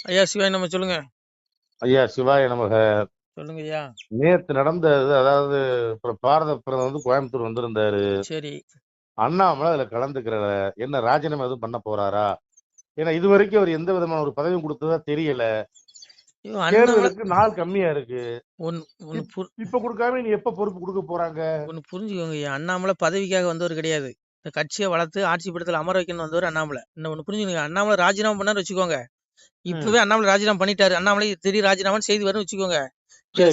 ஐயா சிவாய் நம்ம சொல்லுங்க. ஐயா சிவாய நமக. சொல்லுங்க ஐயா. நேத்து நடந்தது, அதாவது பாரத பிரதமர் வந்து கோயம்புத்தூர் வந்திருந்தாரு. சரி. அண்ணாமலை அதுல கலந்துக்கிறல. என்ன ராஜினாமா எதுவும் பண்ண போறாரா? ஏன்னா இது வரைக்கும் அவர் எந்த விதமான ஒரு பதவியும் கொடுத்ததா தெரியல. ஐயோ அண்ணாமலை தேர்தலுக்கு நாள் கம்மியா இருக்கு. ஒன்னு ஒன்னு இப்ப கொடுக்காம நீ எப்ப பொறுப்பு கொடுக்க போறாங்க? ஒன்னு புரிஞ்சுக்கோங்க ஐயா. அண்ணாமலை பதவிக்காக வந்தவர் கிடையாது. இந்த கட்சியை வளர்த்து ஆட்சி படத்தில் அமர வைக்கணும்னு வந்தவர் அண்ணாமலை. இன்னும் ஒண்ணு புரிஞ்சுக்கோங்க. அண்ணாமலை ராஜினாமா பண்ணாரு வச்சுக்கோங்க. ம். இப்பவே அண்ணாமலை ராஜினாமா பண்ணிட்டாரு. அண்ணாமலை திடீர் ராஜினாமான்னு செய்தி வரும்னு வச்சுக்கோங்க. சரி.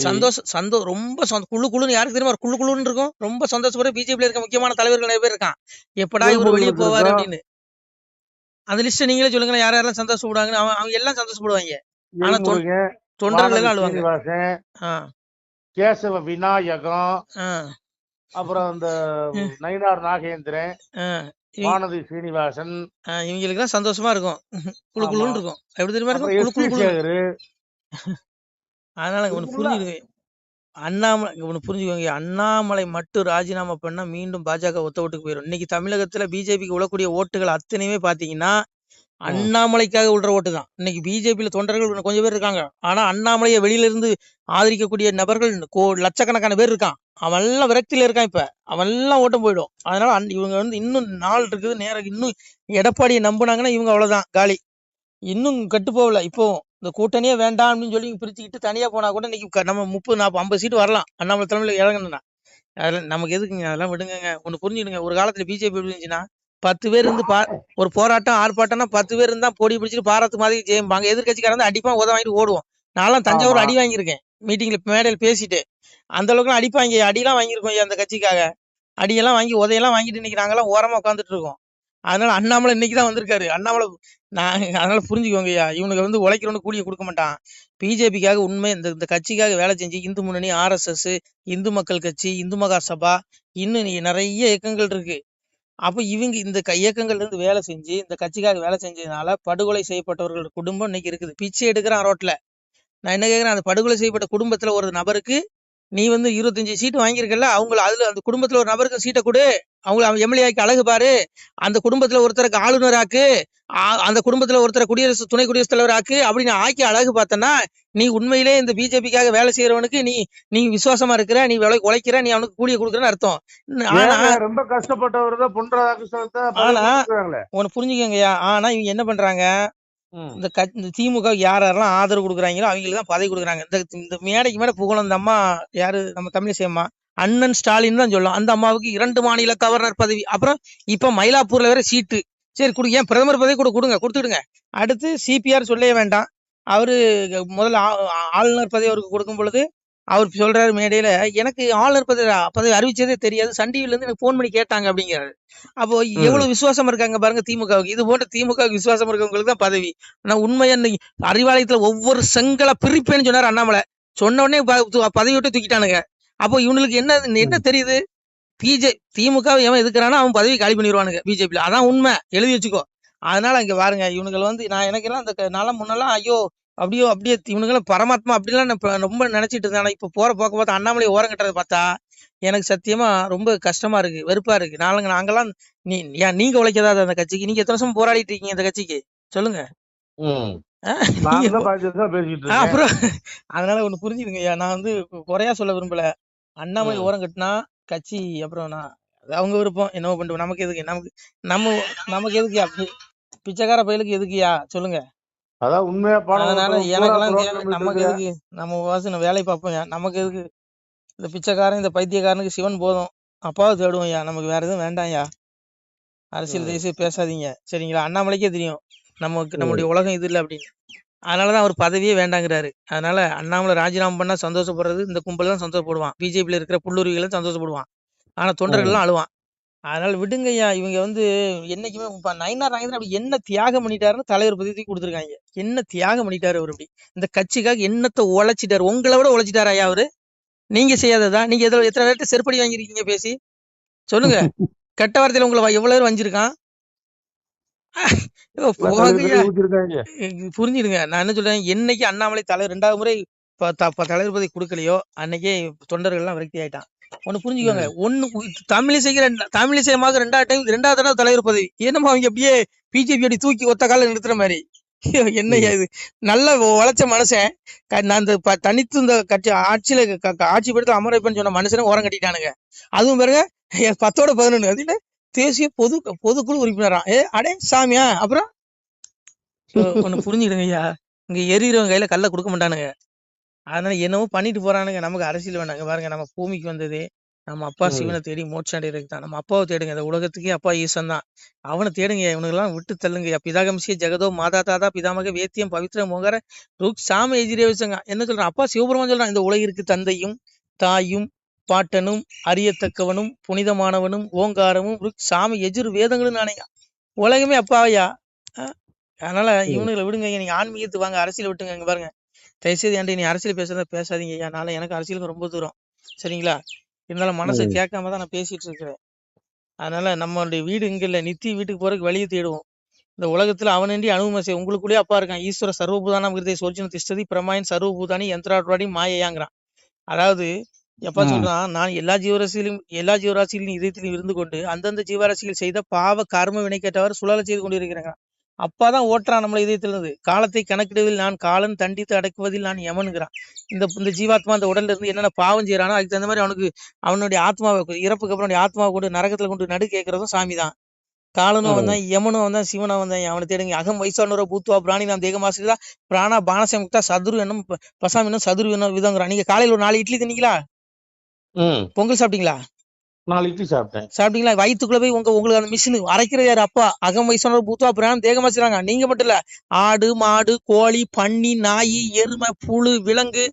ரொம்ப குழு குழுன்னு யாருக்கு தெரியுமா? குழு குழுன்னு இருக்கும். ரொம்ப சந்தோஷப்பட பிஜேபியில இருக்க முக்கியமான தலைவர்கள் நிறைய பேர் இருக்கான். எப்படா இவர் வெளியே துருமுருகனுக்கு போவாரு இருக்கும். அப்படின்னு. அந்த லிஸ்ட் நீங்களே சொல்லுங்க. யார் யாரெல்லாம் சந்தோஷப்படுவாங்கன்னு. அவங்க எல்லாம் சந்தோஷப்படுவாங்க. ஆனா எல்முருகன், தொண்டர்கள் வானதி எல்லாம் அழுவாங்க. சீனிவாசன், ஆ கேசவ விநாயகம், ஆ அப்புறம் இந்த நயினார் நாகேந்திரன், ஆ வானதி சீனிவாசன். இவங்களுக்கு தான் சந்தோஷமா இருக்கும். குழு ஆமா. குழுன்னு இருக்கும். எப்படி தெரியுமா இருக்கும்? அப்புறம் குழு எஸ் பி குழு குழுன்னு. சேகரு. அதனால ஒண்ணு இருக்குல்ல. புரிஞ்சுடுங்க. அண்ணாமலை ஒண்ணு புரிஞ்சுக்கோங்க. அண்ணாமலை மட்டும் ராஜினாமா பண்ணா மீண்டும் பாஜக ஒத்த ஓட்டுக்கு போயிடும். இன்னைக்கு தமிழகத்துல பிஜேபிக்கு விழக்கூடிய ஓட்டுகள் அத்தனையுமே பாத்தீங்கன்னா அண்ணாமலைக்காக விழுற ஓட்டு தான். இன்னைக்கு பிஜேபியில தொண்டர்கள் கொஞ்சம் பேர் இருக்காங்க. ஆனா அண்ணாமலையை வெளியில இருந்து ஆதரிக்கக்கூடிய நபர்கள் லட்சக்கணக்கான பேர் இருக்கான். அவன் எல்லாம் விரக்தியில இருக்கான். இப்ப அவன் எல்லாம் ஓட்டம் போயிடும். அதனால இவங்க வந்து இன்னும் நாள் இருக்குது, நேரம். இன்னும் எடப்பாடியை நம்புனாங்கன்னா இவங்க அவ்வளவுதான் காலி. இன்னும் கட்டு போகல. இப்போ இந்த கூட்டணியே வேண்டாம் அப்படின்னு சொல்லி பிரிச்சுக்கிட்டு தனியா போனா கூட இன்னைக்கு நம்ம 30, 40, 50 சீட்டு வரலாம். அண்ணாமலை தலைமையில இறங்கணும்னா அதெல்லாம் நமக்கு எதுக்குங்க? அதெல்லாம் விடுங்க. ஒண்ணு புரிஞ்சுடுங்க. ஒரு காலத்துல பிஜேபி எப்படி இருந்துச்சுன்னா 10 பேர் இருந்து ஒரு போராட்டம் ஆர்ப்பாட்டம்னா 10 பேர் இருந்தா பொடி பிடிச்சிட்டு பாராத்து மாதிரி ஜெயிப்பாங்க. எதிர்கட்சிக்காரன் வந்து அடிப்பான், உத வாங்கிட்டு ஓடுவோம். நான்லாம் தஞ்சாவூர் ஆமா. அடி வாங்கியிருக்கேன். மீட்டிங்ல மேடையில் பேசிட்டு அந்த அளவுக்கு அடிப்பாங்க. அடியெல்லாம் வாங்கியிருக்கோம் அந்த கட்சிக்காக. அடியெல்லாம் வாங்கி உதையெல்லாம் வாங்கிட்டு இன்னைக்கு நாங்கெல்லாம் ஓரமா உட்காந்துட்டு இருக்கோம். அதனால அண்ணாமலை இன்னைக்குதான் வந்திருக்காரு. அண்ணாமலை அதனால புரிஞ்சுக்கோங்கய்யா. இவனுக்கு வந்து உழைக்கிறவனு கூலியை கொடுக்க மாட்டான். பிஜேபிக்காக உண்மை இந்த கட்சிக்காக வேலை செஞ்சு இந்து முன்னணி, ஆர்எஸ்எஸ், இந்து மக்கள் கட்சி, இந்து மகா சபா, இன்னும் நிறைய இயக்கங்கள் இருக்கு. அப்ப இவங்க இந்த இயக்கங்கள்ல இருந்து வேலை செஞ்சு இந்த கட்சிக்காக வேலை செஞ்சதுனால படுகொலை செய்யப்பட்டவர்கள் குடும்பம் இன்னைக்கு இருக்குது. பிச்சை எடுக்கிறான் ரோட்ல. நான் என்ன கேட்கிறேன், அந்த படுகொலை செய்யப்பட்ட குடும்பத்துல ஒரு நபருக்கு நீ வந்து 25 சீட்டு வாங்கியிருக்கல, அவங்கள அதுல அந்த குடும்பத்துல ஒரு நபருக்கு சீட்டை கொடு. அவங்க எம்எல்ஏ ஆக்கி அழகு பாரு. அந்த குடும்பத்துல ஒருத்தருக்கு ஆளுநர் ஆக்கு. அந்த குடும்பத்துல ஒருத்தரை துணை குடியரசுத் தலைவர் ஆக்கு. அப்படின்னு ஆக்கி அழகு பார்த்தனா நீ உண்மையிலே இந்த பிஜேபிக்காக வேலை செய்யறவனுக்கு நீ விசுவாசமா இருக்கிற, நீ உழைக்கிற, நீ அவனுக்கு கூலிய கொடுக்குறன்னு அர்த்தம். ஆனா ரொம்ப கஷ்டப்பட்டவர் தான் பொன் ராதாகிருஷ்ணன் ஆனா பதவி. உனக்கு புரிஞ்சுக்கங்கய்யா. ஆனா இவங்க என்ன பண்றாங்க, இந்த திமுக யாரெல்லாம் ஆதரவு கொடுக்குறாங்களோ அவங்களுக்கு தான் பதவி கொடுக்குறாங்க. இந்த மேடைக்கு மேல புகழும் இந்த அம்மா யாரு, நம்ம தமிழிசை அம்மா, அண்ணன் ஸ்டாலின் தான் சொல்லும். அந்த அம்மாவுக்கு 2 மாநில கவர்னர் பதவி. அப்புறம் இப்ப மயிலாப்பூர்ல வேற சீட்டு. சரி கொடுங்க, ஏன் பிரதமர் பதவி கூட கொடுத்துடுங்க. அடுத்து சிபிஆர் சொல்லவே வேண்டாம். அவரு முதல்ல ஆளுநர் பதவி அவருக்கு கொடுக்கும் பொழுது அவர் சொல்றாரு மேடையில, எனக்கு ஆளுநர் பதவி அறிவிச்சதே தெரியாது, சன் டிவில இருந்து எனக்கு போன் பண்ணி கேட்டாங்க அப்படிங்கிறாரு. அப்போ எவ்வளவு விசுவாசம் இருக்காங்க பாருங்க திமுகவுக்கு. இது போன்ற திமுகவுக்கு விசுவாசம் இருக்கவங்களுக்கு தான் பதவி. ஆனா உண்மையா அறிவாலயத்துல ஒவ்வொரு செங்கலை பிரிப்பேன்னு சொன்னார் அண்ணாமலை. சொன்ன உடனே பதவி விட்டு தூக்கிட்டானுங்க. அப்போ இவனுக்கு என்ன தெரியுது? திமுக எவன் எதுக்குறானோ அவன் பதவி காலி பண்ணிடுவானுங்க பிஜேபியில. அதான் உண்மை, எழுதி வச்சுக்கோ. அதனால இங்க பாருங்க, இவனுங்க வந்து நான் எனக்கு எல்லாம் அந்த நாளம் முன்னெல்லாம் ஐயோ அப்படியே இவனுங்களும் பரமாத்மா அப்படிலாம் நான் ரொம்ப நினைச்சிட்டு இருந்தேன். ஆனா இப்ப போற போக்க பார்த்தா அண்ணாமலை ஓரம் கட்டுறதை பார்த்தா எனக்கு சத்தியமா ரொம்ப கஷ்டமா இருக்கு, வெறுப்பா இருக்கு. நாங்கெல்லாம் நீங்க உழைக்காத அந்த கட்சிக்கு நீங்க எத்தனை வருஷம் போராடிட்டு இருக்கீங்க இந்த கட்சிக்கு சொல்லுங்க. அப்புறம் அதனால ஒண்ணு புரிஞ்சுதுங்க. நான் வந்து குறையா சொல்ல விரும்பல. அண்ணாமலை ஓரம் கட்டினா கட்சி அப்புறம் நான் அவங்க விருப்பம் என்னவோ பண்ணிட்டு நமக்கு எதுக்கு, நமக்கு எதுக்கு அப்படி பிச்சைக்கார பயலுக்கு எதுக்குயா சொல்லுங்க. அதான் உண்மையா அதனால எனக்கெல்லாம் தேவை. நமக்கு எதுக்கு, நம்ம வாசனை வேலை பார்ப்போம். நமக்கு எதுக்கு இந்த பிச்சைக்காரன், இந்த பைத்தியக்காரனுக்கு சிவன் போதும். அப்பாவை தேடுவோம்யா, நமக்கு வேற எதுவும் வேண்டாம்யா. அரசியல் தேசிய பேசாதீங்க சரிங்களா? அண்ணாமலைக்கே தெரியும் நம்மளுடைய உலகம் இது இல்லை அப்படின்னு. அதனாலதான் அவர் பதவியே வேண்டாங்கிறாரு. அதனால அண்ணாமலை ராஜினாமா பண்ணா சந்தோஷப்படுறது இந்த கும்பல் தான் சந்தோஷப்படுவான். பிஜேபியில இருக்கிற புல்லுருவிகளும் சந்தோஷப்படுவான். ஆனா தொண்டர்கள் எல்லாம் அழுவான். அதனால விடுங்கய்யா. இவங்க வந்து என்னைக்குமே நயினார் நாகேந்திரன் அப்படி என்ன தியாகம் பண்ணிட்டாருன்னு தலைவர் பதவி கொடுத்துருக்காங்க. என்ன தியாகம் பண்ணிட்டாரு அவர்? அப்படி இந்த கட்சிக்காக என்னத்தை உழைச்சிட்டாரு? உங்களை விட உழைச்சிட்டாரு ஐயா அவரு. நீங்க செய்யாததா? நீங்க எத்தனை பேர்ட்ட செருப்படி வாங்கிருக்கீங்க பேசி சொல்லுங்க. கெட்ட வார்த்தையில உங்களை எவ்வளவு வஞ்சிருக்கான். புரிஞ்சிடுங்க. நான் என்ன சொல்றேன், என்னைக்கு அண்ணாமலை தலைவர் 2வது முறை தலைவர் பதவி கொடுக்கலையோ அன்னைக்கே தொண்டர்கள் எல்லாம் விரக்தி ஆயிட்டான். ஒண்ணு புரிஞ்சுக்கோங்க. தமிழிசைமாக 2வது தடவை தலைவர் பதவி. என்னமோ அவங்க அப்படியே பிஜேபி அடி தூக்கி ஒத்த கால நிறுத்துற மாதிரி. என்னய்யா இது நல்ல உழைச்ச மனுஷன் நான் இந்த தனித்து இந்த கட்சி ஆட்சியில ஆட்சி படுத்த அமரப்பன்னு சொன்ன மனுஷனை ஓரம் கட்டிட்டானுங்க. அதுவும் பாருங்க 10/11 அதுல தேசிய பொதுக்குழு உறுப்பினரா அடே சாமியா. அப்புறம் ஒண்ணு புரிஞ்சுக்கிடுங்க ஐயா, இங்க எரியறவங்க கையில கல்ல கொடுக்க மாட்டானுங்க. அதனால என்னவோ பண்ணிட்டு போறானுங்க. நமக்கு அரசியல் வேணாங்க. பாருங்க நம்ம பூமிக்கு வந்தது நம்ம அப்பா சிவனை தேடி மோட்சம் அடைறதுக்கு தான். நம்ம அப்பாவை தேடுங்க. இந்த உலகத்துக்கே அப்பா ஈசன் தான். அவனை தேடுங்க. இவனுக்கெல்லாம் விட்டு தள்ளுங்க. பிதாகம்சிய ஜெகதோ மாதா தாதா பிதாமக வேத்தியம் பவித்ர மோகர ருக் சாம எஜிரே வச்சுங்க. என்ன சொல்றான் அப்பா சிவபெருமான் சொல்றான், இந்த உலகிற்கு தந்தையும் தாயும் பாட்டனும் அறியத்தக்கவனும் புனிதமானவனும் ஓங்காரமும் ருக் சாம எஜுர் வேதங்களும் நானேங்க. உலகமே அப்பாவையா. அதனால இவனுங்களை விடுங்க. நீங்க ஆன்மீகத்துக்கு வாங்க, அரசியல் விட்டுங்க. இங்க பாருங்க, தயவுசெய்து ஏன்டி நீ அரசியல் பேசுறத பேசாதீங்க ஐயா. நாளை எனக்கு அரசியலுக்கு ரொம்ப தூரம், சரிங்களா? இருந்தாலும் மனசை கேட்காம தான் நான் பேசிட்டு இருக்கிறேன். அதனால நம்மளுடைய வீடு இங்க இல்ல, நித்தி வீட்டுக்கு போறதுக்கு வழியை தேடுவோம். இந்த உலகத்துல அவனண்டி அனுமதி உங்களுக்குள்ளேயே அப்பா இருக்கான். ஈஸ்வர சர்வபூதானம் விருதை சோர்ஜன திஷ்டதி பிரமாயன் சர்வபூதானி யந்திராடி மாயையாங்கிறான். அதாவது எப்பா சொல்றான், நான் எல்லா ஜீவராசிகளின் இதயத்திலும் இருந்து கொண்டு அந்தந்த ஜீவராசிகள் செய்த பாவ கர்ம வினைக்கேற்றவாறு சுழல செய்து கொண்டு இருக்கிறாங்க. அப்பாதான் ஓட்டுறான் நம்மள இதயத்திலிருந்து. காலத்தை கணக்கிடுவதில் நான் காலன், தண்டித்து அடக்குவதில் நான் யமனுங்கிறான். இந்த ஜீவாத்மா அந்த உடல்ல இருந்து என்னென்ன பாவம் செய்யறானோ அதுக்கு தகுந்த மாதிரி அவனுக்கு அவனுடைய ஆத்மாவை இறப்புக்கு அப்புறம் ஆத்மாவை கொண்டு நரகத்துல கொண்டு நடு கேட்கறதும் சாமி தான். காலனும் அவன் தான், யமனும் அவன் தான், சிவனும் அவன் தான். அவனை தேடுங்க. அகம் வைசானோர பூத்துவா பிராணி நாம் தேகமாசிதா பிராணா பானசமுக்தா சதுரு என்னும் பசாமினும் சதுரு என்னும் விதங்கிறான். நீங்க காலையில ஒரு 4 இட்லி தின்னீங்களா? பொங்கல் சாப்பிட்டீங்களா? 4 இட்லி சாப்பிட்டீங்களா? வயிற்றுக்குள்ள போய் உங்களுக்கு அந்த மிஷின் அரைக்கிறது யாரு? அப்பா. அகம் வைசானோர பூத்துவா பிராணம் தேகமாசிறாங்க. நீங்க மட்டும் இல்ல, ஆடு மாடு கோழி பன்னி நாய் எருமை புழு விலங்கு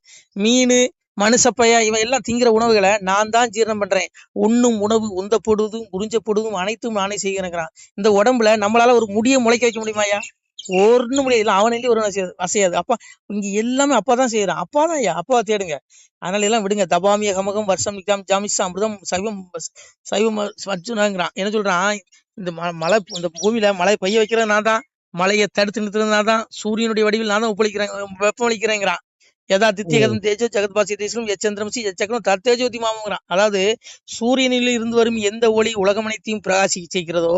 மீன் மனுஷப்பையா இவன் எல்லாம் திங்கிற உணவுகளை நான் தான் ஜீரணம் பண்றேன். உண்ணும் உணவு உந்தப்படுவதும் உறிஞ்சப்படுவதும் அனைத்தும் நானே செய்கிறேங்கிறான். இந்த உடம்புல நம்மளால ஒரு முடிய முளைக்க வைக்க முடியுமாயா? ஒண்ணு முடியாது. அவனே ஒரு அசையாது. அப்பா இங்க எல்லாமே அப்பாதான் செய்யறான். அப்பாதான் ஐயா. அப்பாவை தேடுங்க. அதனால எல்லாம் விடுங்க. தபாமிய கமகம் வருஷம் ஜாமிஸ் அமிர்தம் சைவம் சைவம் வச்சுனாங்கிறான். என்ன சொல்றான், இந்த மழை இந்த பூமியில மழை பெய்ய வைக்கிறது நான் தான், மழையை தடுத்து நிறுத்துறது நான் தான், சூரியனுடைய வடிவில் நான் தான் வெப்பமளிக்கிறேங்கிறான். யதா தித்தியகதம் தேஜோ ஜெகத்பாசி தேசம் எச்சந்திரம்சி எச்சக்கரம் தத்தேஜோதி மாமங்கிறான். அதாவது சூரியனில் இருந்து வரும் எந்த ஒளி உலகம் அனைத்தையும் பிரகாசி செய்கிறதோ,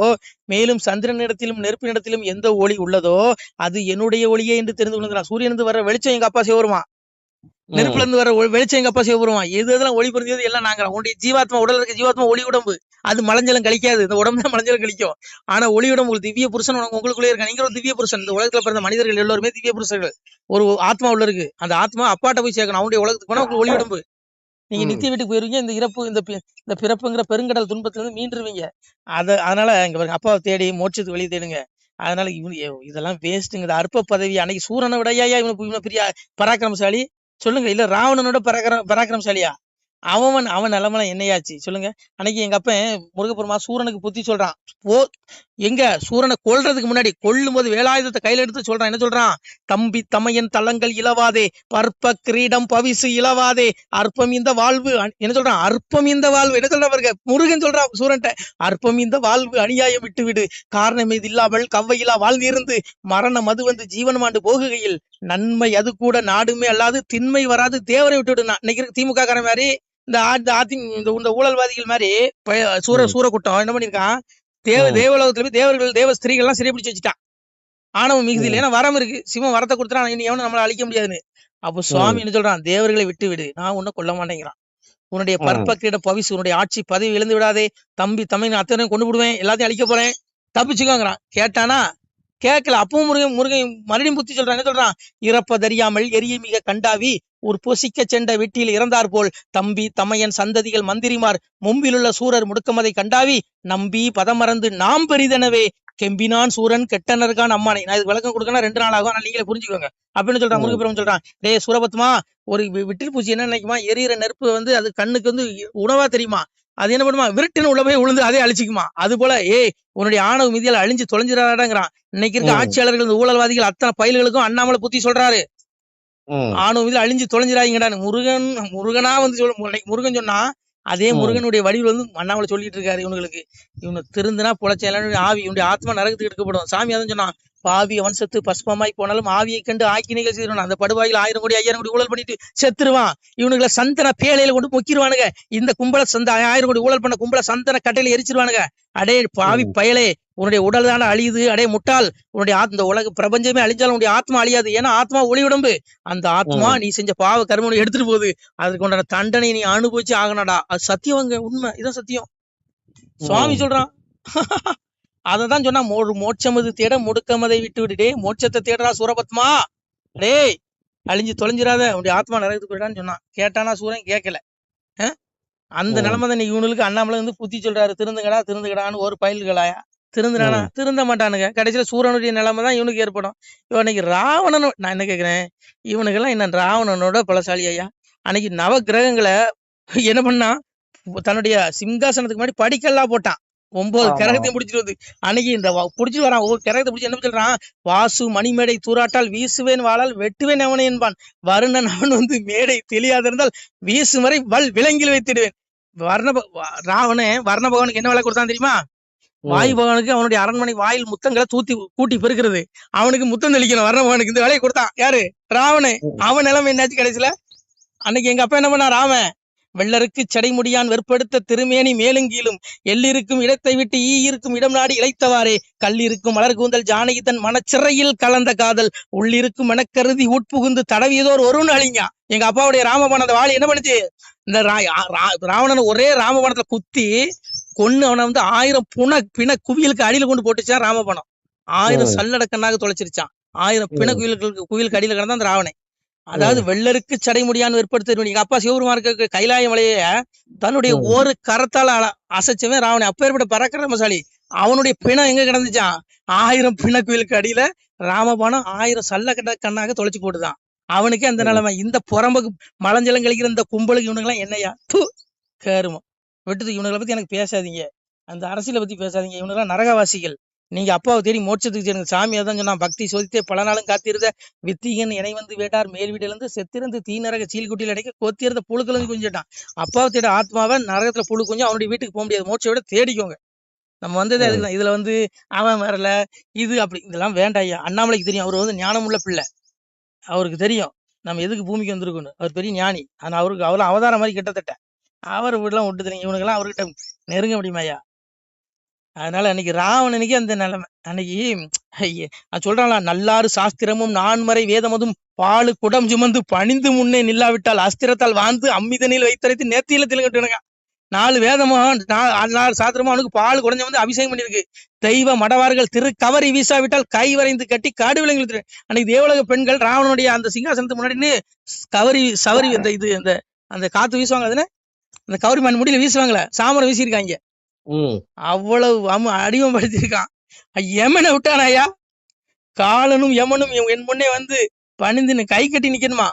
மேலும் சந்திரனிடத்திலும் நெருப்பினிடத்திலும் எந்த ஒளி உள்ளதோ அது என்னுடைய ஒளியே என்று தெரிந்து கொள்கிறான். சூரியனிருந்து வர வெளிச்சம் எங்க அப்பா சிவபெருமா, நெருப்புல இருந்து வர வெளிச்சம் எங்க அப்பா சிவபெருமா. எதெல்லாம் ஒளி புரிஞ்சது எல்லாம் நாங்க. உன்னுடைய ஜீவாத்மா உடல் இருக்க ஜீவாத்மா ஒளி உடம்பு, அது மலஞ்சலம் கழிக்காது. இந்த உடம்பு தான் மலஞ்சலம் கழிக்கும். ஆனா ஒளி உடம்பு திவ்ய புருஷன் உங்களுக்குள்ளே இருக்க. நீங்க ஒரு திவ்ய புருஷன். இந்த உலகத்துல பிறந்த மனிதர்கள் எல்லோருமே திவ்ய புருஷர்கள். ஒரு ஆத்மா உள்ள இருக்கு. அந்த ஆத்மா அப்பாட்ட போய் சேர்க்கணும். அவனுடைய உலகத்துக்கு போனா உங்களுக்கு ஒளி உடம்பு. நீங்க நித்திய வீட்டுக்கு போயிருவீங்க. இந்த இறப்பு இந்த பிறப்புங்கிற பெருங்கடல் துன்பத்துல இருந்து மீண்டுருவீங்க. அதனால இங்க பாருங்க, அப்பாவை தேடி மோட்சத்துக்கு வெளியே தேடுங்க. அதனால இதெல்லாம் வேஸ்ட்டுங்க. அற்ப பதவி. அன்னைக்கு சூரனை விடையா இவனு பெரிய பராக்கிரமசாலி சொல்லுங்க. இல்ல ராவணனோட பராக்கிரமசாலியா? அவன் நிலைமெல்லாம் என்னையாச்சு சொல்லுங்க. அன்னைக்கு எங்க அப்ப முருகப்பெருமா சூரனுக்கு புத்தி சொல்றான். எங்க சூரனை கொல்றதுக்கு முன்னாடி கொல்லும் போது வேலாயுதத்தை கையில எடுத்து சொல்றான். என்ன சொல்றான்? தம்பி தமையன் தலங்கள் இலவாதே, பற்ப கிரீடம் பவிசு இலவாதே, அற்பம் இந்த வாழ்வு. என்ன சொல்றான்? அற்பம் இந்த வாழ்வு. என்ன சொல்றான் பாருங்க, முருகன் சொல்றான் சூரன்ட்ட, அற்பம் இந்த வாழ்வு அநியாயம் விட்டு விடு, காரணம் இது இல்லாமல் கவ்வையிலா வாழ்ந்திருந்து மரணம் அது வந்து ஜீவன் மாண்டு போகுகையில் நன்மை அது கூட நாடுமே அல்லாது திண்மை வராது தேவரை விட்டு விடுனா. இன்னைக்கு திமுக காரன் மாதிரி இந்த ஊழல்வாதிகள் மாதிரி சூர கூட்டம் என்ன பண்ணிருக்கான், தேவலோகத்துல போய் தேவ ஸ்திரீகள் எல்லாம் சிறைப்பிடிச்சு வச்சுட்டான். ஆணவம் மிகுதியில். ஏன்னா வரம் இருக்கு. சிவன் வரத்தை கொடுத்துறான், இனி எவனும் நம்மளை அழிக்க முடியாதுன்னு. அப்போ சுவாமி என்ன சொல்றான், தேவர்களை விட்டு விடு, நான் உன்னை கொல்ல மாட்டேங்கிறான். உன்னுடைய பற்பக்கிட பவிசு, உன்னுடைய ஆட்சி பதவி இழந்து விடாதே, தம்பி தம்மை அத்தனையும் கொண்டு விடுவேன், எல்லாத்தையும் அழிக்க போறேன், தப்பிச்சுக்கோங்கிறான். கேட்டானா? கேட்கல. அப்பவும் முருகன் மறுபடியும் புத்தி சொல்றான். என்ன சொல்றான்? இறப்பதறியாமல் எரிய மிக கண்டாவி ஒரு பொசிக்க சென்ற வெட்டியில் இறந்தார் போல் தம்பி தமையன் சந்ததிகள் மந்திரிமார் மும்பிலுள்ள சூரர் முடுக்கமதை கண்டாவி நம்பி பதமறந்து நாம் பெரிதெனவே கெம்பினான் சூரன் கெட்டனர்கான் அம்மானை. நான் இது விளக்கம் கொடுக்கணும் 2 நாள் ஆகும், நீங்களே புரிஞ்சுக்கோங்க அப்படின்னு சொல்றான். முருகப்பெருமான் சொல்றான், டே சூரபத்மா, ஒரு விட்டில் பூச்சி என்ன நினைக்குமா, எரியிற நெருப்பு அது கண்ணுக்கு உணவா தெரியுமா, அது என்ன பண்ணுமா, விருட்டுன்னு உள்ள போய் விழுந்து அதே அழிச்சுக்குமா. அது போல உன்னுடைய ஆணவ மிதியால் அழிஞ்சு தொலைஞ்சிடாடாங்கிறான். இன்னைக்கு இருக்க ஆட்சியாளர்கள், இந்த ஊழல்வாதிகள் அத்தனை பயல்களுக்கும் அண்ணாமலை புத்தி சொல்றாரு, ஆணவ மிதியில் அழிஞ்சு தொலைஞ்சிடாங்கடான்னு. முருகனா முருகன் சொன்னா அதே முருகனுடைய வடிவில் அண்ணாமலை சொல்லிட்டு இருக்காரு. இவனுக்கு திருந்தினா பொழைச்ச ஆவி, இவனுடைய ஆத்மா நரகத்துக்கு எடுக்கப்படும். சாமி அதான் சொன்னான், பாவி வம்சத்து பஸ்பமாய் போனாலும் ஆவியை கண்டு ஆக்கினைகள் செய்யணும். அந்த படுவாயில் 1000 கோடி 5000 கோடி ஊழல் பண்ணிட்டு செத்துருவான். இவனுங்களை சந்தன பேழையில கொண்டு முக்கிடுவானுங்க. இந்த கும்பல 1000 கோடி ஊழல் பண்ண கும்பல சந்தன கட்டையில எரிச்சிருவானுங்க. அடே பாவி பயலே, உன்னுடைய உடல் தானே அழியுது. அடே முட்டாள், உன்னுடைய இந்த உலக பிரபஞ்சமே அழிஞ்சாலும் உன்னுடைய ஆத்மா அழியாது. ஏன்னா ஆத்மா ஒளி உடம்பு. அந்த ஆத்மா நீ செஞ்ச பாவ கர்மனை எடுத்துட்டு போகுது. அதுக்கு உண்டான தண்டனை நீ அனுபவிச்சு ஆகணடா. அது சத்தியவங்க, உண்மை, இதான் சத்தியம். சுவாமி சொல்றான். அததான் சொன்னா, மோட்சமது தேட முடுக்கமதை விட்டு விட்டுடே மோட்சத்தை தேடுறா சூரபத்மா. டேய் அழிஞ்சு தொலைஞ்சிடாத, உன்னுடைய ஆத்மா நரகத்துக்கு போயிடான்னு சொன்னான். கேட்டானா சூரன்? கேட்கல. அந்த நிலைமை தான் இவனுக்கு அண்ணாமலை வந்து புத்தி சொல்றாரு, திருந்துங்கடா திருந்துங்கடான்னு. ஒரு பயில்களாயா திருந்துறானா? திருந்த மாட்டானுங்க. கடைசியில சூரனுடைய நிலைமை தான் இவனுக்கு ஏற்படும். இவனுக்கு ராவணன், நான் என்ன கேட்கிறேன், இவனுக்கெல்லாம் என்ன ராவணனோட பலசாலி ஐயா? அன்னைக்கு நவ கிரகங்களை என்ன பண்ணா, தன்னுடைய சிங்காசனத்துக்கு முன்னாடி படிக்கல்லாம் போட்டான். 9 கிரகத்தையும் பிடிச்சிட்டு வந்து அன்னைக்கு இந்த பிடிச்சிட்டு வரான். ஒவ்வொரு கிரகத்தை பிடிச்சி என்ன சொல்றான், வாசு மணிமேடை தூராட்டால் வீசுவேன் வாழால் வெட்டுவேன் அவனை என்பான். வருணன் அவன் வந்து மேடை தெளியாது இருந்தால் வீசு வரை வல் விலங்கில் வைத்திடுவேன். ராவணன் வர்ண பகவானுக்கு என்ன வேலை கொடுத்தான் தெரியுமா? வாயு பகவானுக்கு அவனுடைய அரண்மனை வாயில் முத்தங்களை கூட்டி பெருக்கிறது. அவனுக்கு முத்தம் தெளிக்கணும். வர்ண பகவானுக்கு இந்த வேலையை கொடுத்தான். யாரு? ராவணன். அவன் நிலைமை என்னாச்சு கடைசியில? அன்னைக்கு எங்க அப்பா என்ன பண்ணா, ராமன் வெள்ளருக்கு சடைமுடியான் வெற்படுத்த திருமேனி மேலுங்கீழும் எல்லிருக்கும் இடத்தை விட்டு ஈ இருக்கும் இடம் நாடி இழைத்தவாறே கல்லிருக்கும் மலர் கூந்தல் ஜானகி தன் மனச்சிறையில் கலந்த காதல் உள்ளிருக்கும் எனக்கருதி உட்புகுந்து தடவியதோர் ஒருவன் அழிங்க. எங்க அப்பாவுடைய ராமபாணம் அந்த வாளி என்ன பண்ணுச்சு, இந்த ராவணன் ஒரே ராமபாணத்துல குத்தி கொன்னு அவனை வந்து 1000 பிண குவியலுக்கு அடியில கொண்டு போட்டுச்சான். ராமபாணம் 1000 சல்லடக்கண்ணாக தொலைச்சிருச்சான். 1000 பிண குவியலுக்கு அடியில கிடந்தான் அந்த ராவணன். அதாவது வெள்ளருக்கு சடைமுடியான்னு ஏற்படுத்த. எங்க அப்பா சிவபெருமானுக்கு கைலாய மலைய தன்னுடைய ஒரு கரத்தால அசைச்சவன் ராவணன். அப்பேற்பட்ட பராக்கிரமசாலி. அவனுடைய பிணம் எங்க கிடந்துச்சான்? 1000 பிண குவியலுக்கு அடியில ராமபாணம் 1000 சல்ல கண்ணாக தொலைச்சு போட்டுதான். அவனுக்கே அந்த நிலைமை. இந்த புறம்புக்கு மலஞ்சலம் கழிக்கிற இந்த கும்பலுக்கு இவனுக்கு எல்லாம் என்னையா கேருமோ விட்டுது. இவனுங்களை பத்தி எனக்கு பேசாதீங்க, அந்த அரசியலை பத்தி பேசாதீங்க. இவனுக்கெல்லாம் நரகவாசிகள். நீங்க அப்பாவை தேடி மோட்சத்துக்கு சேருங்க. சாமி அதான் சொன்னா, பக்தி சோதித்தே பல நாளும் காத்திருந்த வித்திகன் இணை வந்து வேட்டார் மேல் வீட்டிலிருந்து செத்திருந்து தீநரக சீல்குட்டியில் அடைக்க கொத்திருந்த புழுக்கள் குஞ்சிட்டான். அப்பாவை தேட ஆத்மாவை நரகத்துல புழு கொஞ்சம் அவனுடைய வீட்டுக்கு போக முடியாது. மோட்சை விட தேடிக்கோங்க. நம்ம வந்ததே அதுக்குதான். இதுல வந்து அவன் வரல இது அப்படி இதெல்லாம் வேண்டாம் ஐயா. அண்ணாமலைக்கு தெரியும், அவர் வந்து ஞானமுள்ள பிள்ளை. அவருக்கு தெரியும் நம்ம எதுக்கு பூமிக்கு வந்திருக்கணும். அவர் பெரிய ஞானி. ஆனா அவருக்கு அவ்வளவு அவதாரம் மாதிரி கிட்டத்தட்ட அவர் வீடுலாம் விட்டு தெரியும். இவனுக்கெல்லாம் அவர்கிட்ட நெருங்க முடியுமா ஐயா? அதனால அன்னைக்கு ராவணனுக்கு அந்த நிலைமை. அன்னைக்கு சொல்றாங்களா, நல்லாறு சாஸ்திரமும் நான்மறை வேதமதும் பாலு குடம் சுமந்து பணிந்து முன்னே நில்லாவிட்டால் அஸ்திரத்தால் வாழ்ந்து அம்மிதனில் வைத்தரைத்து நேர்த்தியில திலகட்டுனுங்க. 4 வேதமும் 4 சாஸ்திரமும் அவனுக்கு பால் குடஞ்ச வந்து அபிஷேகம் பண்ணிருக்கு. தெய்வ மடவார்கள் திரு கவரி வீசாவிட்டால் கை வரைந்து கட்டி காடு விலங்கு. அன்னைக்கு தேவலக பெண்கள் ராவணனுடைய அந்த சிங்காசனத்துக்கு முன்னாடி சவரி அந்த காத்து வீசுவாங்க. அதுன்னு அந்த கவரி மண் முடியல வீசுவாங்களே, சாமரம் வீசியிருக்காங்க. அவ்வளவு அடிவம் படுத்திருக்கான். யமனை விட்டான் ஐயா. காலனும் யமனும் என் முன்னே வந்து பணிந்து கை கட்டி நிக்கணுமா?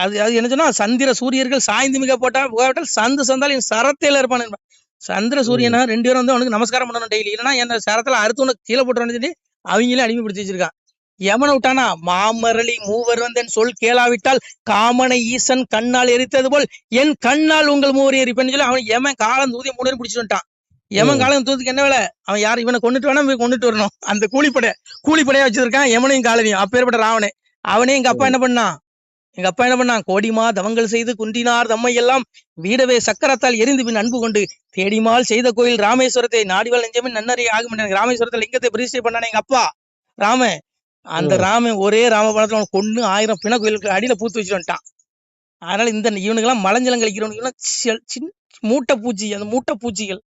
அது என்ன சொன்னா, சந்திர சூரியர்கள் சாய்ந்து மிக போட்டால் சந்தால் என் சரத்தையில இருப்பான். சந்திர சூரியனா 2 பேரும் வந்து அவனுக்கு நமஸ்காரம் பண்ணணும் டெய்லி. இல்லைன்னா என் சரத்துல அறுத்து உனக்கு கீழே போட்டுறான்னு சொல்லி அவங்களே அடிமைப்படுத்தி வச்சிருக்கான். யமனை விட்டானா, மாமரளி மூவர் வந்தேன் சொல் கேளாவிட்டால் காமனை ஈசன் கண்ணால் எரித்தது போல் என் கண்ணால் உங்கள் மூவர் எரிப்பேன்னு சொல்லி அவன் யமன் காலம் தூதி 3 பேரும் பிடிச்சிட்டு வந்துட்டான். யமன் காலம் தூதுக்கு என்ன வேலை? அவன் யாரு? இவனை கொண்டுட்டு வேணா கொண்டுட்டு வரணும். அந்த கூலிப்படையா வச்சிருக்கான் யமனையும் காலனையும். அப்பேற்பட்ட ராவணே. அவனே எங்க அப்பா என்ன பண்ணான், கோடிமா தவங்கள் செய்து குன்றினார் தம்மை எல்லாம் வீடவே சக்கரத்தால் எரிந்து பின் அன்பு கொண்டு தேடிமால் செய்த கோயில் ராமேஸ்வரத்தை நாடிவாள் நெஞ்சமே நன்னறிய ஆகும். ராமேஸ்வரத்துல லிங்கத்தை பிரதிஷ்டை பண்ணானே எங்க அப்பா ராமன். அந்த ராமன் ஒரே ராமபாணத்துல அவன் கொண்டு 1000 பிண கோயிலுக்கு அடியில பூத்து வச்சுட்டு வந்துட்டான். அதனால இந்த இவனுக்கெல்லாம் மலஞ்சலம் கழிக்கிறவனுக்கு மூட்டை பூச்சி, அந்த மூட்டை பூச்சிகள்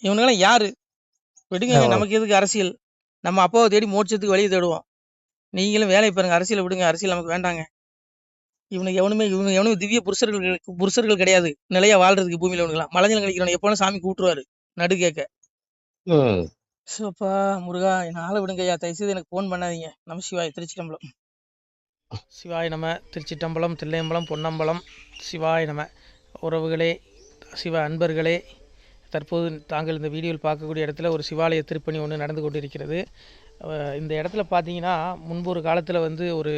இவனுக்கெல்லாம் யாரு? விடுங்க, நமக்கு எதுக்கு அரசியல்? நம்ம அப்பாவை தேடி மோட்சத்துக்கு வழியை தேடுவோம். நீங்களும் வேலையை பாருங்க, அரசியலை விடுங்க. அரசியல் நமக்கு வேண்டாங்க. இவனுக்கு எவனுமே திவ்ய புருஷர்கள் கிடையாது நிலையா வாழ்றதுக்கு பூமியில. இவனுக்கெல்லாம் மலஞ்சலம் கழிக்கிறவன் எப்போதும் சாமி கூட்டுருவாரு நடு கேட்க. சோப்பா முருகா, என்ன ஆள விடுங்க ஐயா. தயவுசெய்து எனக்கு போன் பண்ணாதீங்க. நம சிவாய். திருச்சிட்டம்பலம். சிவாய் நம. திருச்சிட்டம்பலம், தில்லையம்பலம், பொன்னம்பலம். சிவாய் நம. உறவுகளே, சிவ அன்பர்களே, தற்போது தாங்கள் இந்த வீடியோவில் பார்க்கக்கூடிய இடத்துல ஒரு சிவாலய திருப்பணி ஒன்று நடந்து கொண்டிருக்கிறது. இந்த இடத்துல பார்த்தீங்கன்னா, முன்பு ஒரு காலத்தில் வந்து ஒரு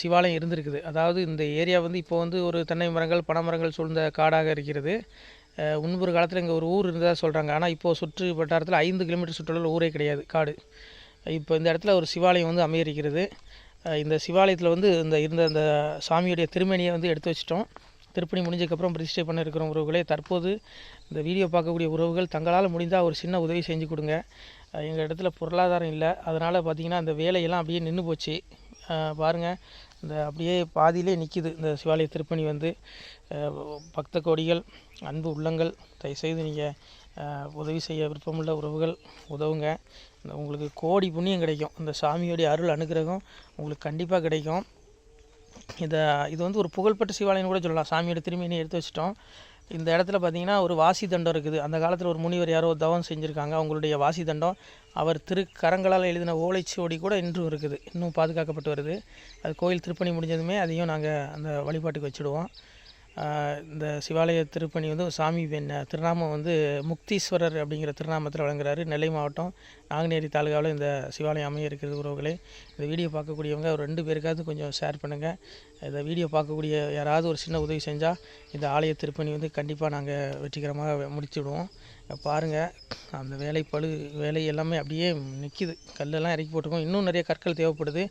சிவாலயம் இருந்திருக்குது. அதாவது இந்த ஏரியா வந்து இப்போ வந்து ஒரு தென்னை மரங்கள் பனைமரங்கள் சூழ்ந்த காடாக இருக்கிறது. முன்பொரு காலத்தில் இங்கே ஒரு ஊர் இருந்ததாக சொல்கிறாங்க. ஆனால் இப்போது சுற்று வட்டாரத்தில் 5 கிலோமீட்டர் சுற்றுலா ஊரே கிடையாது, காடு. இப்போ இந்த இடத்துல ஒரு சிவாலயம் வந்து அமையிருக்கிறது. இந்த சிவாலயத்தில் வந்து இருந்த அந்த சாமியுடைய திருமேனியை வந்து எடுத்து வச்சிட்டோம். திருப்பணி முடிஞ்சதுக்கப்புறம் பிரதிஷ்டை பண்ண இருக்கிற உறவுகளே, தற்போது இந்த வீடியோ பார்க்கக்கூடிய உறவுகள் தங்களால் முடிந்தால் ஒரு சின்ன உதவி செஞ்சு கொடுங்க. எங்கள் இடத்துல பொருளாதாரம் இல்லை, அதனால் பார்த்திங்கன்னா அந்த வேலையெல்லாம் அப்படியே நின்று போச்சு. பாருங்கள், இந்த அப்படியே பாதியிலே நிற்கிது இந்த சிவாலய திருப்பணி வந்து. பக்த கோடிகள், அன்பு உள்ளங்கள், தயவுசெய்து நீங்கள் உதவி செய்ய விருப்பமுள்ள உறவுகள் உதவுங்க. உங்களுக்கு கோடி புண்ணியம் கிடைக்கும். இந்த சாமியோடைய அருள் அனுகிரகம் உங்களுக்கு கண்டிப்பாக கிடைக்கும். இது வந்து ஒரு புகழ்பெற்ற சிவாலயம்னு கூட சொல்லலாம். சாமியோட திருமேனியை எடுத்து வச்சிட்டோம். இந்த இடத்துல பார்த்திங்கன்னா ஒரு வாசி தண்டம் இருக்குது. அந்த காலத்தில் ஒரு முனிவர் யாரோ தவம் செஞ்சுருக்காங்க. அவங்களுடைய வாசி தண்டம் அவர் திருக்கரங்களால் எழுதின ஓலைச்சுவடி கூட இன்றும் இருக்குது, இன்னும் பாதுகாக்கப்பட்டு வருது. அது கோயில் திருப்பணி முடிஞ்சதுமே அதையும் நாங்கள் அந்த வழிபாட்டுக்கு வச்சுடுவோம். இந்த சிவாலய திருப்பணி வந்து சாமி திருநாமம் வந்து முக்தீஸ்வரர் அப்படிங்கிற திருநாமத்தில் வழங்குறாரு. நெல்லை மாவட்டம் நாங்குநேரி தாலுகாவில் இந்த சிவாலயம் அமைய இருக்கிறது உறவுகளே. இந்த வீடியோ பார்க்கக்கூடியவங்க ஒரு 2 பேருக்காவது கொஞ்சம் ஷேர் பண்ணுங்கள். இந்த வீடியோ பார்க்கக்கூடிய யாராவது ஒரு சின்ன உதவி செஞ்சால் இந்த ஆலய திருப்பணி வந்து கண்டிப்பாக நாங்கள் வெற்றிகரமாக முடிச்சுடுவோம். பாருங்கள், அந்த வேலை எல்லாமே அப்படியே நிற்கிது. கல்லெல்லாம் இறக்கி போட்டிருக்கோம். இன்னும் நிறைய கற்கள் தேவைப்படுது.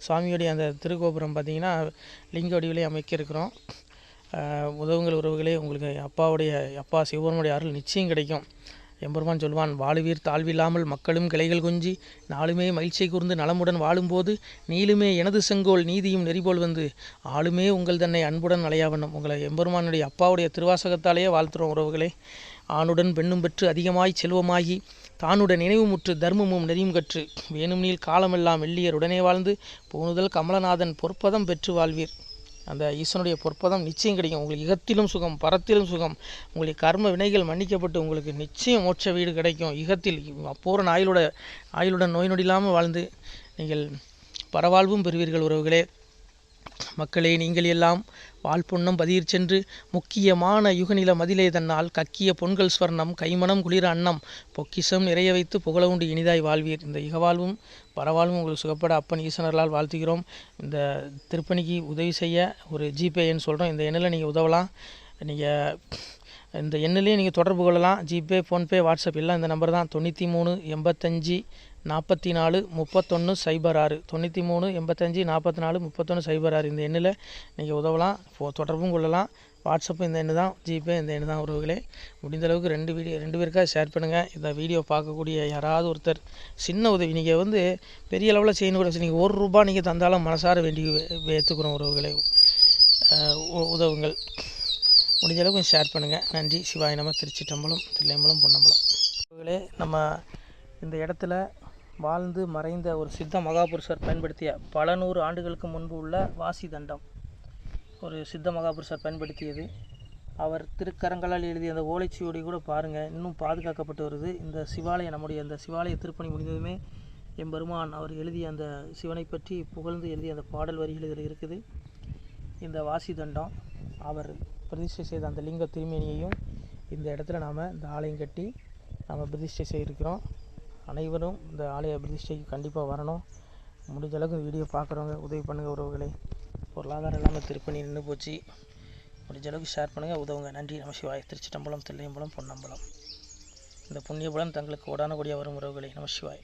சுவாமியோடைய அந்த திருக்கோபுரம் பார்த்திங்கன்னா லிங்க வடிவிலே அமைக்க இருக்கிறோம். உதவுங்கள் உறவுகளே. உங்களுக்கு அப்பா சிவபெருமானுடைய அருள் நிச்சயம் கிடைக்கும். எம்பெருமான் சொல்வான், வாழுவீர் தாழ்வில்லாமல் மக்களும் கிளைகள் கொஞ்சி நாளுமே மகிழ்ச்சியை கூர்ந்து நலமுடன் வாழும்போது நீளுமே எனது செங்கோல் நீதியும் நெறிபோல் வந்து ஆளுமே உங்கள் தன்னை அன்புடன் அலையாவண்ணம். உங்களை எம்பெருமானுடைய அப்பாவுடைய திருவாசகத்தாலேயே வாழ்த்துறோம் உறவுகளே. ஆணுடன் பெண்ணும் பெற்று அதிகமாய் செல்வமாகி தானுடன் நினைவுமுற்று தர்மமும் நெறியும் கற்று வேணும் நீள் காலமெல்லாம் வெள்ளியர் உடனே வாழ்ந்து போனுதல் கமலநாதன் பொற்பதம் பெற்று வாழ்வீர். அந்த ஈசனுடைய பொற்பதம் நிச்சயம் கிடைக்கும். உங்களுக்கு இகத்திலும் சுகம், பரத்திலும் சுகம். உங்களுக்கு கர்ம வினைகள் மன்னிக்கப்பட்டு உங்களுக்கு நிச்சயம் மோட்ச வீடு கிடைக்கும். இகத்தில் பூரண ஆயுளுடன் நோய் நொடி இல்லாமல் வாழ்ந்து நீங்கள் பரவாழ்வும் பெறுவீர்கள் உறவுகளே. மக்களே, நீங்கள் எல்லாம் வாழ்பொன்னம் பதிர் சென்று முக்கியமான யுகநில மதிலே தன்னால் கக்கிய பொன்கள் ஸ்வர்ணம் கைமணம் குளிர அன்னம் பொக்கிஷம் நிறைய வைத்து புகழ உண்டு இனிதாய் வாழ்வீர். இந்த இகவாழ்வும் பரவாழ்வும் உங்களுக்கு சுகப்பட அப்பன் ஈசனர்களால் வாழ்த்துகிறோம். இந்த திருப்பணிக்கு உதவி செய்ய ஒரு ஜிபே எண் சொல்கிறோம். இந்த எண்ணில் நீங்கள் உதவலாம். நீங்கள் இந்த எண்ணிலே நீங்கள் தொடர்பு கொள்ளலாம். ஜிபே, ஃபோன்பே, வாட்ஸ்அப் எல்லாம் இந்த நம்பர் தான். 93 85 44 31 06 93 85 44 31 06. இந்த எண்ணில் நீங்கள் உதவலாம், தொடர்பும் கொள்ளலாம். வாட்ஸ்அப்பும் இந்த எண்ணு தான், ஜிபே இந்த எண்ணு தான் உறவுகளே. முடிந்த அளவுக்கு 2 பேருக்காக ஷேர் பண்ணுங்கள். இந்த வீடியோ பார்க்கக்கூடிய யாராவது ஒருத்தர் சின்ன உதவி, நீங்கள் வந்து பெரிய அளவில் செய்யணும் கூட, நீங்கள் ₹1 நீங்கள் தந்தாலும் மனசார வேண்டி ஏற்றுக்கிறோம் உறவுகளே. உதவுங்கள். முடிஞ்ச அளவுக்கு ஷேர் பண்ணுங்கள். நன்றி. சிவாய நம. திருச்சிற்றம்பலம், தில்லையம்பலம், பொன்னம்பலம். உறவுகளே, நம்ம இந்த இடத்துல வாழ்ந்து மறைந்த ஒரு சித்த மகாபுருஷர் பயன்படுத்திய பல 100 ஆண்டுகளுக்கு முன்பு உள்ள வாசி தண்டம் ஒரு சித்த மகாபுருஷர் பயன்படுத்தியது. அவர் திருக்கரங்களால் எழுதிய அந்த ஓலைச்சுவடி கூட பாருங்கள், இன்னும் பாதுகாக்கப்பட்டு வருது. இந்த சிவாலயம், நம்முடைய அந்த சிவாலய திருப்பணி முடிந்ததுமே எம்பெருமான் அவர் எழுதிய அந்த சிவனை பற்றி புகழ்ந்து எழுதிய அந்த பாடல் வரிகள் இதில் இருக்குது. இந்த வாசி தண்டம் அவர் பிரதிஷ்டை செய்த அந்த லிங்க திருமேனியையும் இந்த இடத்துல நாம் இந்த ஆலயம் கட்டி நாம் பிரதிஷ்டை செய்திருக்கிறோம். அனைவரும் இந்த ஆலய பிரதிஷ்டைக்கு கண்டிப்பாக வரணும். முடிஞ்ச அளவுக்கு வீடியோ பார்க்குறவங்க உதவி பண்ணுங்கள் உறவுகளை. பொருளாதாரம் இல்லாமல் திருப்பணி நின்று போச்சு. முடிஞ்ச அளவுக்கு ஷேர் பண்ணுங்கள், உதவுங்க. நன்றி. நம சிவாய. திருச்சிற்றம்பலம், தில்லையம்பலம், பொன்னம்பலம். இந்த புண்ணியபலன் தங்களுக்கு கோடான கோடியாக வரும் உறவுகளை. நம சிவாய்.